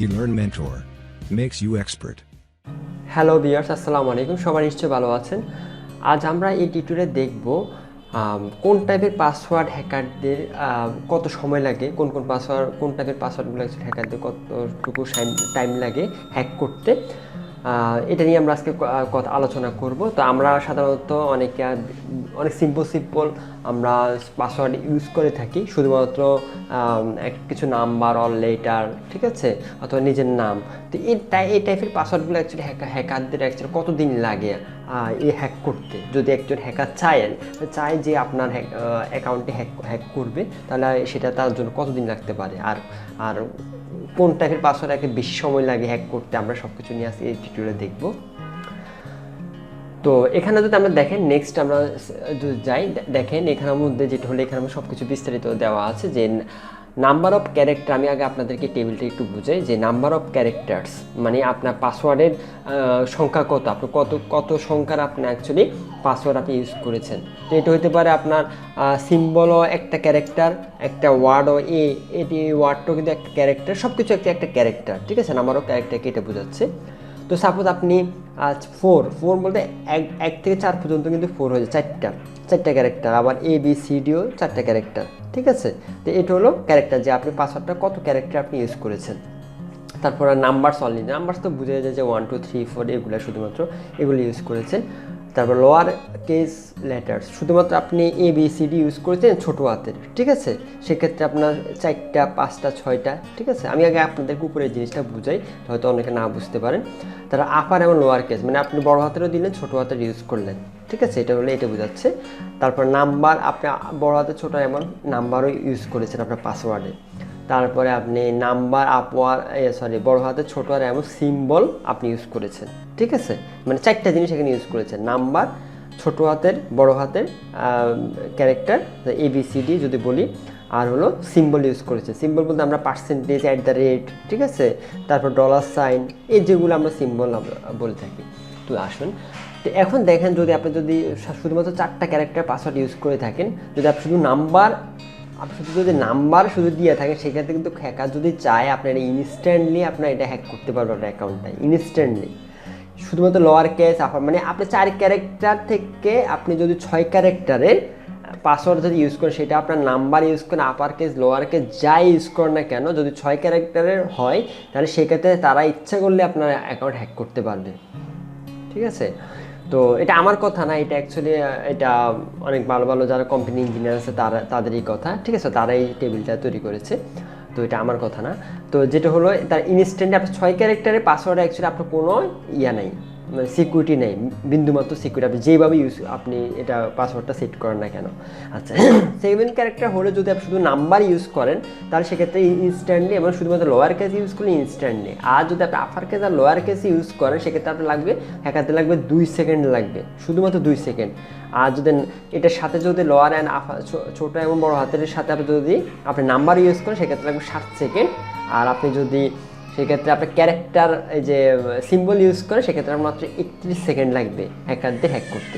eLearn Mentor makes you expert. Hello viewers, আসসালামু আলাইকুম। সবাই নিশ্চয়ই ভালো আছেন। আজ আমরা এই টিউটোরিয়ালে দেখব কোন টাইপের পাসওয়ার্ড হ্যাকারদের কত সময় লাগে, কোন টাইপের পাসওয়ার্ডগুলো অ্যাকচুয়ালি হ্যাকারদের কতটুকু টাইম লাগে হ্যাক করতে। এটা নিয়ে আমরা আজকে কথা আলোচনা করব। তো আমরা সাধারণত অনেক সিম্পল আমরা পাসওয়ার্ড ইউজ করে থাকি, শুধুমাত্র কিছু নাম্বার অর লেটার, ঠিক আছে, অথবা নিজের নাম। তো এই টাইপের পাসওয়ার্ডগুলো অ্যাকচুয়ালি হ্যাকারদের অ্যাকচুয়ালি কতদিন লাগে এই হ্যাক করতে। যদি একজন হ্যাকার চায় যে আপনার অ্যাকাউন্টে হ্যাক করবে, তাহলে সেটা তার জন্য কতদিন লাগতে পারে, আর কোন টাইপের পাসওয়ার্ড একে বেশি সময় লাগে হ্যাক করতে, আমরা সব কিছু নিয়ে আসি এই টিউটোরিয়ালে দেখব। তো এখানে যদি আমরা দেখেন, নেক্সট আমরা যদি যাই, দেখেন এখানের মধ্যে যেটা হলো, এখানে সব কিছু বিস্তারিত দেওয়া আছে যে নাম্বার অফ ক্যারেক্টার। আমি আগে আপনাদেরকে টেবিলটা একটু বুঝাই যে নাম্বার অফ ক্যারেক্টার্স মানে আপনার পাসওয়ার্ডের সংখ্যা কত, আপনি কত সংখ্যার আপনি অ্যাকচুয়ালি পাসওয়ার্ড আপনি ইউজ করেছেন। তো এটা হতে পারে আপনার সিম্বলও একটা ক্যারেক্টার, একটা ওয়ার্ডও, এটি ওয়ার্ডটাও কিন্তু একটা ক্যারেক্টার, সব কিছু একটা ক্যারেক্টার, ঠিক আছে। নাম্বার অফ ক্যারেক্টারকে এটা বোঝাচ্ছে। তো সাপোজ আপনি ফোর বলতে 1 থেকে 4 পর্যন্ত কিন্তু 4 হয়ে যায়, চারটা ক্যারেক্টার। আবার ABCDও 4টা ক্যারেক্টার, ঠিক আছে। তো এটা হলো ক্যারেক্টার, যে আপনি পাসওয়ার্ডটা কত ক্যারেক্টার আপনি ইউজ করেছেন। তারপর নাম্বারস অনলি, নাম্বারস তো বুঝে যায় যে 1 2 3 4 এগুলো, শুধুমাত্র এগুলো ইউজ করেছেন। তারপর লোয়ার কেস লেটার্স, শুধুমাত্র আপনি ABCD ইউজ করেছেন ছোটো হাতের, ঠিক আছে। সেক্ষেত্রে আপনার 4টা 5টা 6টা, ঠিক আছে। আমি আগে আপনাদেরকে উপরে জিনিসটা বুঝাই, হয়তো অনেকে না বুঝতে পারেন। তারা আপার এবং লোয়ার কেস মানে আপনি বড় হাতেরও দিলেন, ছোটো হাতের ইউজ করলেন, ঠিক আছে। এটা হলো, এটা বোঝাচ্ছে। তারপর নাম্বার, আপনি বড় হাতের ছোটো এমন নাম্বারও ইউজ করেছেন আপনার পাসওয়ার্ডে। তারপরে আপনি নাম্বার বড় হাতের ছোটো আর এমন সিম্বল আপনি ইউজ করেছেন, ঠিক আছে। মানে 4টা জিনিস এখানে ইউজ করেছেন: নাম্বার, ছোটো হাতের, বড় হাতের ক্যারেক্টার ABCD যদি বলি, আর হলো সিম্বল ইউজ করেছে। সিম্বল বলতে আমরা পার্সেন্টেজ, @ ঠিক আছে, তারপর $সাইন, এই যেগুলো আমরা সিম্বল বলে থাকি। তো আসুন, তো এখন দেখেন, আপনি শুধুমাত্র 4টা ক্যারেক্টার পাসওয়ার্ড ইউজ করে থাকেন, যদি আপনি শুধু নাম্বার দিয়ে থাকেন, সেক্ষেত্রে কিন্তু হ্যাকার যদি চায় আপনার ইনস্ট্যান্টলি আপনার এটা হ্যাক করতে পারবে, আপনার অ্যাকাউন্টটা ইনস্ট্যান্টলি। শুধুমাত্র লোয়ার কেস আপার মানে আপনি 4 ক্যারেক্টার থেকে আপনি যদি 6 ক্যারেক্টারের পাসওয়ার্ড যদি ইউজ করেন, সেটা আপনার নাম্বার ইউজ করেন, আপার কেস লোয়ার কেস যাই ইউজ করেন না কেন, যদি 6 ক্যারেক্টারের হয়, তাহলে সেক্ষেত্রে তারা ইচ্ছা করলে আপনার অ্যাকাউন্ট হ্যাক করতে পারবে, ঠিক আছে। তো এটা আমার কথা না, এটা অ্যাকচুয়ালি এটা অনেক ভালো যারা কোম্পানি ইঞ্জিনিয়ার আছে তাদেরই কথা, ঠিক আছে। তারা এই টেবিলটা তৈরি করেছে, তো এটা আমার কথা না। তো যেটা হলো, তার ইনস্ট্যান্টলি আপনার 6 ক্যারেক্টারের পাসওয়ার্ডে অ্যাকচুয়ালি আপনার কোনো নেই, মানে সিকিউরিটি নেই, বিন্দুমাত্র সিকিউরিটি। আপনি যেভাবে আপনি এটা পাসওয়ার্ডটা সেট করেন না কেন। আচ্ছা, 7 ক্যারেক্টার হলে যদি আপনি শুধু নাম্বার ইউজ করেন, তাহলে সেক্ষেত্রে ইনস্ট্যান্টলি, এবং শুধুমাত্র লোয়ার কেস ইউজ করলে ইনস্ট্যান্টলি। আর যদি আপনি আপার কেস আর লোয়ার কেস ইউজ করেন, সেক্ষেত্রে আপনার লাগবে, হ্যাকারতে লাগবে 2 সেকেন্ড লাগবে, শুধুমাত্র 2 সেকেন্ড। আর যদি এটার সাথে যদি লোয়ার অ্যান্ড ছোটো এবং বড় হাতের সাথে আপনি নাম্বার ইউজ করেন, সেক্ষেত্রে লাগবে 7 সেকেন্ড। আর আপনি যদি সেক্ষেত্রে আপনার ক্যারেক্টার এই যে সিম্বল ইউজ করে, সেক্ষেত্রে মাত্র 31 সেকেন্ড লাগবে হ্যাকারদের হ্যাক করতে,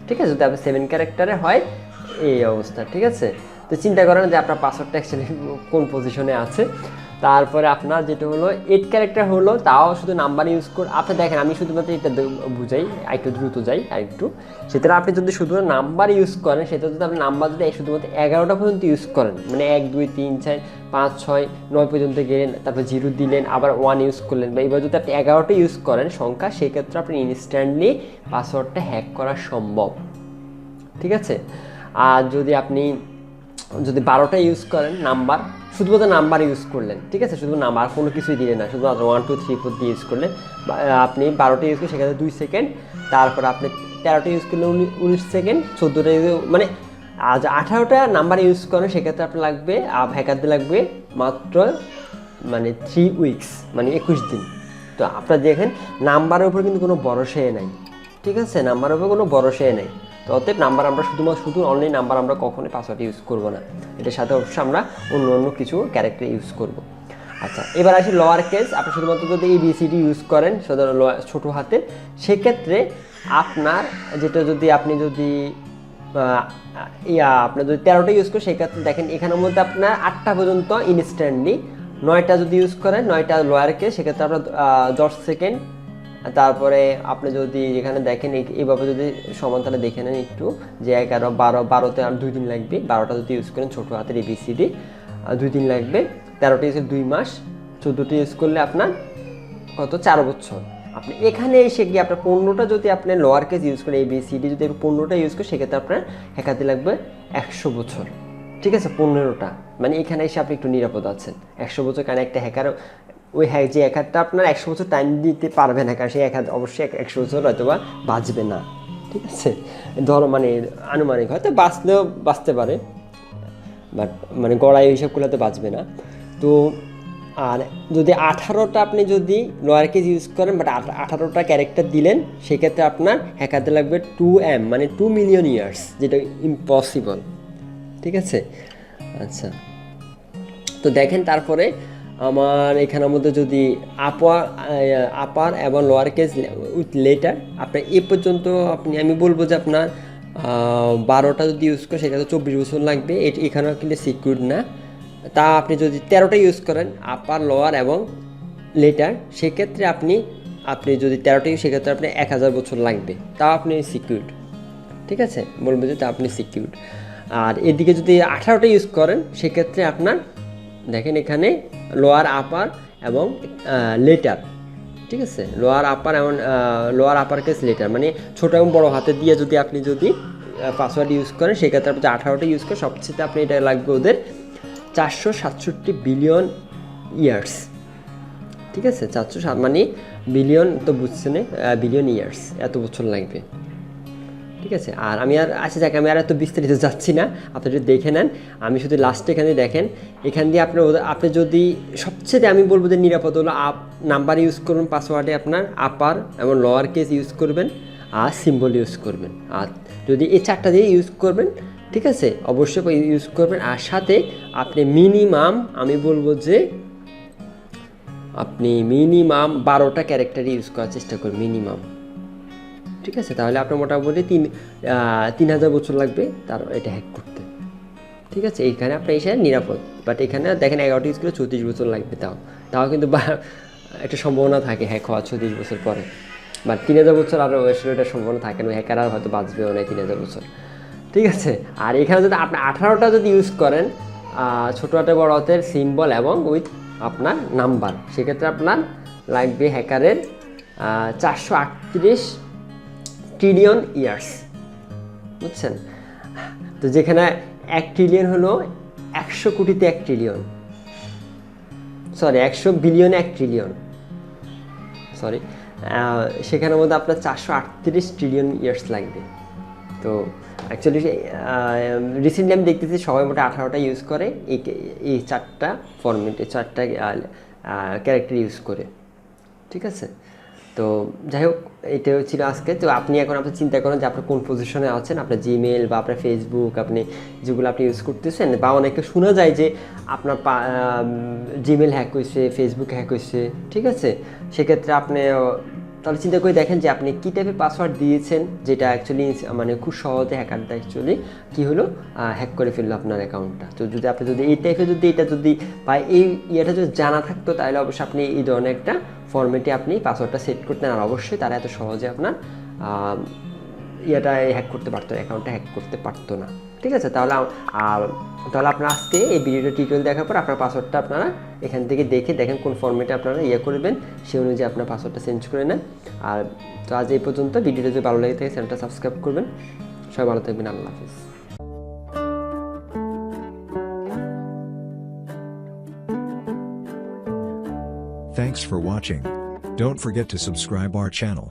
ঠিক আছে। যদি আপনি 7 ক্যারেক্টারে হয় এই অবস্থা, ঠিক আছে। তো চিন্তা করেন যে আপনার পাসওয়ার্ডটা অ্যাকচুয়ালি কোন পজিশনে আছে। তারপরে আপনার যেটা হলো 8 ক্যারেক্টার হলো, তাও শুধু নাম্বার ইউজ করে। আপনি দেখেন, আমি শুধুমাত্র এটা বুঝাই, একটু দ্রুত যাই আরেকটু। সেটা আপনি যদি শুধু নাম্বার ইউজ করেন, সেটা যদি আপনি নাম্বার যদি শুধুমাত্র 11টা পর্যন্ত ইউজ করেন, মানে 1 2 3 4 5 6 9 পর্যন্ত গেলেন, তারপর 0 দিলেন, আবার 1 ইউজ করলেন, বা এবার যদি আপনি 11টা ইউজ করেন সংখ্যা, সেক্ষেত্রে আপনি ইনস্ট্যান্টলি পাসওয়ার্ডটা হ্যাক করা সম্ভব, ঠিক আছে। আর যদি আপনি 12টা ইউজ করেন নাম্বার, শুধুমাত্র নাম্বার ইউজ করলেন, ঠিক আছে, শুধু নাম্বার, কোনো কিছুই দিলেন না, শুধুমাত্র 1 2 3 4 দিয়ে ইউজ করলেন, আপনি 12টা ইউজ করলেন, সেক্ষেত্রে 2 সেকেন্ড। তারপর আপনি 13টা ইউজ করলে 19 সেকেন্ড, 14টা মানে আজ 18টা নাম্বার ইউজ করেন, সেক্ষেত্রে আপনার লাগবে, হ্যাকারদের লাগবে মাত্র মানে 3 উইকস, মানে 21 দিন। তো আপনারা দেখেন, নাম্বারের উপর কিন্তু কোনো ভরসাই নাই, ঠিক আছে, নাম্বারের উপর কোনো ভরসাই নেই। তো অতএব নাম্বার আমরা শুধু অনলাইন নাম্বার আমরা কখনোই পাসওয়ার্ড ইউজ করব না, এটার সাথে অবশ্যই আমরা অন্য কিছু ক্যারেক্টার ইউজ করব। আচ্ছা, এবার আসি লোয়ার কেস। আপনি শুধুমাত্র যদি ABCD ইউজ করেন ছোটো হাতে, সেক্ষেত্রে আপনার যেটা আপনি যদি আপনার যদি 13টা ইউজ করেন, সেক্ষেত্রে দেখেন এখানের মধ্যে আপনার 8টা পর্যন্ত ইনস্ট্যান্টলি 9টা যদি ইউজ করেন 9টা লোয়ার কেস সেক্ষেত্রে আপনার 10 সেকেন্ড। তারপরে আপনি যদি এখানে দেখেন এইভাবে যদি সমান্তরালে দেখে নেন একটু যে 11 12 12তে আর 2 দিন লাগবে, 12টা যদি ইউজ করেন ছোটো হাতের ABCD 2 দিন লাগবে, 13টা ইউজ 2 মাস, 14টা ইউজ করলে আপনার কত 4 বছর। আপনি এখানে এসে গিয়ে আপনার 15টা যদি আপনি লোয়ার কেস ইউজ করেন ABCD যদি 15টা ইউজ করেন সেক্ষেত্রে আপনার হ্যাকারতে লাগবে 100 বছর, ঠিক আছে 15টা। মানে এখানে এসে আপনি একটু নিরাপদ আছেন 100 বছর, কারণ একটা হ্যাকার ওই যে হ্যাকারটা আপনার 100 বছর টাইম দিতে পারবে না, কারণ সেই হ্যাকার অবশ্যই 100 বছর হয়তো বা বাঁচবে না, ঠিক আছে। ধরো মানে আনুমানিক হয়তো বাঁচলেও বাঁচতে পারে, বাট মানে গড়াই হিসাব করলে তো বাঁচবে না। তো আর যদি 18টা আপনি যদি লোয়ার কেস ইউজ করেন বাট 18টা ক্যারেক্টার দিলেন সেক্ষেত্রে আপনার হ্যাকারতে লাগবে 2M মানে 2 মিলিয়ন ইয়ার্স, যেটা ইম্পসিবল, ঠিক আছে। আচ্ছা, তো দেখেন তারপরে আমার এখানের মধ্যে যদি আপার এবং লোয়ার কেস উইথ লেটার আপনার এ পর্যন্ত আমি বলবো যে আপনার 12টা যদি ইউজ করেন সেক্ষেত্রে 24 বছর লাগবে, এখানেও কিন্তু সিকিউর না। তা আপনি যদি 13টা ইউজ করেন আপার লোয়ার এবং লেটার সেক্ষেত্রে আপনি যদি 13টা ইউজ সেক্ষেত্রে আপনি 1000 বছর লাগবে, তাও আপনি সিকিউর, ঠিক আছে, বলবো যে তা আপনি সিকিউর। আর এদিকে যদি 18টা ইউজ করেন সেক্ষেত্রে আপনার দেখেন এখানে লোয়ার আপার এবং লেটার, ঠিক আছে, লোয়ার আপার এবং লোয়ার আপার কেস লেটার মানে ছোটো এবং বড়ো হাতে দিয়ে যদি আপনি পাসওয়ার্ড ইউজ করেন সেক্ষেত্রে আপনি 18টা ইউজ করেন সবচেয়ে আপনি এটা লাগবে ওদের 467 বিলিয়ন ইয়ার্স, ঠিক আছে, 407 মানে বিলিয়ন তো বুঝছেন, বিলিয়ন ইয়ার্স এত বছর লাগবে, ঠিক আছে। আর আমি আর এত বিস্তারিত যাচ্ছি না, আপনি যদি দেখে নেন, আমি শুধু লাস্টে এখানে দেখেন এখান দিয়ে আপনি যদি সবচেয়ে আমি বলবো যে নিরাপদ হলো নাম্বার ইউজ করবেন পাসওয়ার্ডে, আপনার আপার এবং লোয়ার কেস ইউজ করবেন আর সিম্বল ইউজ করবেন, আর যদি এই 4টা দিয়ে ইউজ করবেন, ঠিক আছে, অবশ্যই ইউজ করবেন। আর সাথে আপনি মিনিমাম আমি বলবো যে আপনি মিনিমাম 12টা ক্যারেক্টার ইউজ করার চেষ্টা করুন মিনিমাম, ঠিক আছে, তাহলে আপনার মোটামুটি 3000 বছর লাগবে তার এটা হ্যাক করতে, ঠিক আছে। এইখানে আপনার এসে নিরাপদ, বাট এখানে দেখেন 11টা ইউজ করে 34 বছর লাগবে, তাও কিন্তু একটা সম্ভাবনা থাকে হ্যাক হওয়ার 34 বছর পরে, বাট 3000 বছর আরও এটা সম্ভাবনা থাকে না, হ্যাকার আর হয়তো বাঁচবেও না 3000 বছর, ঠিক আছে। আর এখানে যদি আপনি 18টা যদি ইউজ করেন ছোটো হাতে বড় হাতের সিম্বল এবং উইথ আপনার নাম্বার সেক্ষেত্রে আপনার লাগবে হ্যাকারের 438 ট্রিলিয়ন ইয়ার্স, বুঝছেন। তো যেখানে 1 ট্রিলিয়ন হলো 100 কোটিতে 1 ট্রিলিয়ন, সরি 100 বিলিয়নে 1 ট্রিলিয়ন, সরি, সেখানের মধ্যে আপনার 438 ট্রিলিয়ন ইয়ার্স লাগবে। তো অ্যাকচুয়ালি রিসেন্টলি আমি দেখতেছি সবাই মোটা 18টা ইউজ করে এই 4টা ফরম্যাটে 4টা ক্যারেক্টার ইউজ করে, ঠিক আছে। তো যাই হোক এটাও ছিল আজকে। তো আপনি চিন্তা করেন যে আপনি কোন পজিশনে আছেন, আপনার জিমেল বা আপনার ফেসবুক আপনি যেগুলো আপনি ইউজ করতেছেন, বা অনেকে শোনা যায় যে আপনার জিমেল হ্যাক হয়েছে, ফেসবুক হ্যাক হয়েছে, ঠিক আছে। সেক্ষেত্রে আপনি তাহলে চিন্তা করে দেখেন যে আপনি কী টাইপের পাসওয়ার্ড দিয়েছেন, যেটা অ্যাকচুয়ালি মানে খুব সহজে হ্যাকারটা অ্যাকচুয়ালি কী হলো হ্যাক করে ফেললো আপনার অ্যাকাউন্টটা। তো আপনি এই টাইপের এটা বা এই ইয়েটা যদি জানা থাকতো তাহলে অবশ্যই আপনি এই ধরনের একটা ফরম্যাটে আপনি পাসওয়ার্ডটা সেট করতেন, আর অবশ্যই তারা এত সহজে আপনার হ্যাক করতে পারতো, অ্যাকাউন্টটা হ্যাক করতে পারতো না, ঠিক আছে। তাহলে আপনারা আজকে এই ভিডিওটা টিউটোরিয়াল দেখার পর আপনার পাসওয়ার্ডটা আপনারা এখান থেকে দেখেন কোন ফরম্যাটে আপনারা করবেন, সেই অনুযায়ী আপনার পাসওয়ার্ডটা চেঞ্জ করে নেন। আর তো আজ এই পর্যন্ত, ভিডিওটা যদি ভালো লাগে থাকে চ্যানেলটা সাবস্ক্রাইব করবেন। সবাই ভালো থাকবেন, আল্লাহ হাফিজ। Thanks for watching. Don't forget to subscribe our channel.